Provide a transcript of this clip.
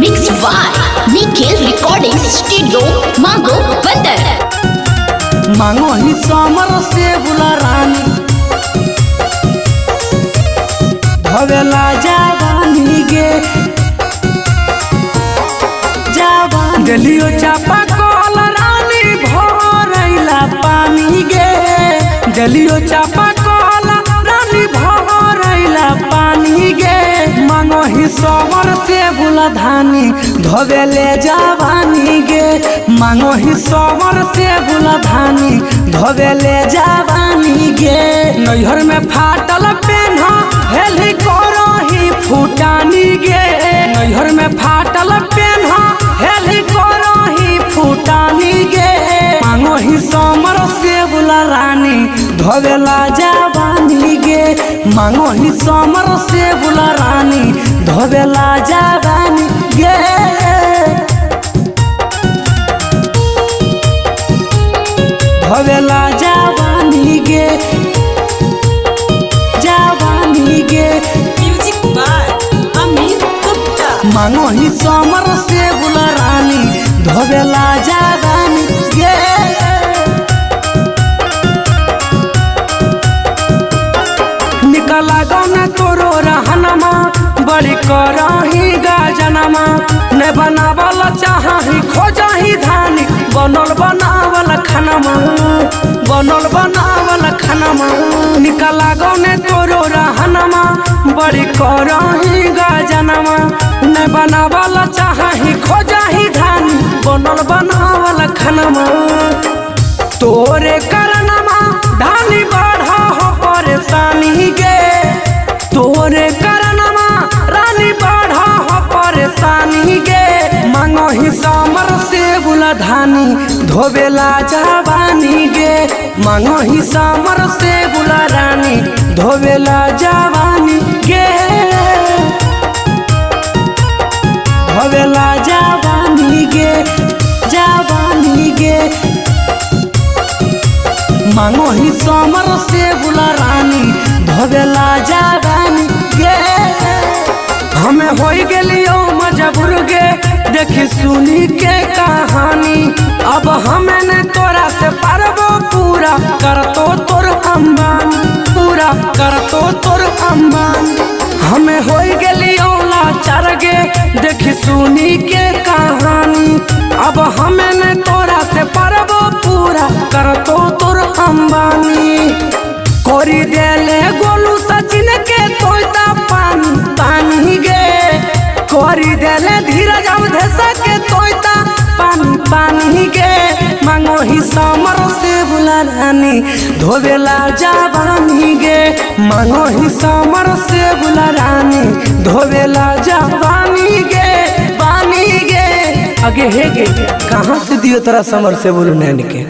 Mix by Nikhil recording studio Mango बंदर। मांगो ही समर से बुला रानी भवेला जवानी गे जवान गलियो चापा कल रानी भरैला पानी गे गलियो चापा कल रानी भरैला पानी गे मांगो ही समर से बुला धानी धोवेले जवानी गे मांगो ही समर से बुला धानी धोवेले जवानी गे नैहर में फाटल पेन्हा हेली करो ही फूटानी गे नैहर में फाटल पेन्हा हेली करो ही फूटानी गे मांगो ही समर से बुला रानी धोवेला जवानी गे मांगो ही समर से बुला रानी धोवेला जवानी गे धोवेला जवानी गे जवानी गे म्यूजिक बाय अमित गुप्ता। मांगो ही समर से बुला रानी धोवेला जवानी गे निकला गौना तोरो रहनमा बड़ी करही गाजनमा ने बनावल चाही खोजही धानी बनल बनावल खानमा बनल बनावल खानमा निकला गौने तोरो रहनमा बड़ी करही गाजनमा ने बनावल चाही खोजही धानी बनल बनावल खानमा तोरे करनमा धानी बढ़ा हो परेशानी गे तोरे करनमा रानी बढ़ा हो परेशानी गे मांगो ही समर से बुला धानी धोवेला जवानी गे मांगो ही समर से बुला रानी धोवेला जवानी गे धोवेला जवानी गे जवानी गे मांगो ही समर से बुला रानी धोवेला जवानी गे हमें हो गेलियो मजबूर गे देखी सुनी के कहानी अब हमें ने तोरा से पारबो पूरा कर तो तोर अम्बान पूरा कर तो तोर अम्बान हमें हो गेलियो लाचार गे देखी सुनी के कहानी अब हमें ने तोरा से पारबो पूरा कर तो तोर अंबानी कोरी देले गोलू सचिन के तोयता पानी पानी गे कोरी देले धीरज अवधेश के तोयता पानी पानी गे मांगो ही समर से बुला रानी धोवेला जवानी गे मांगो ही समर से बुला रानी धोवेला जवानी गे पानी गे आगे हे गे कहाँ से दियो तेरा समर से बोलू नैन के।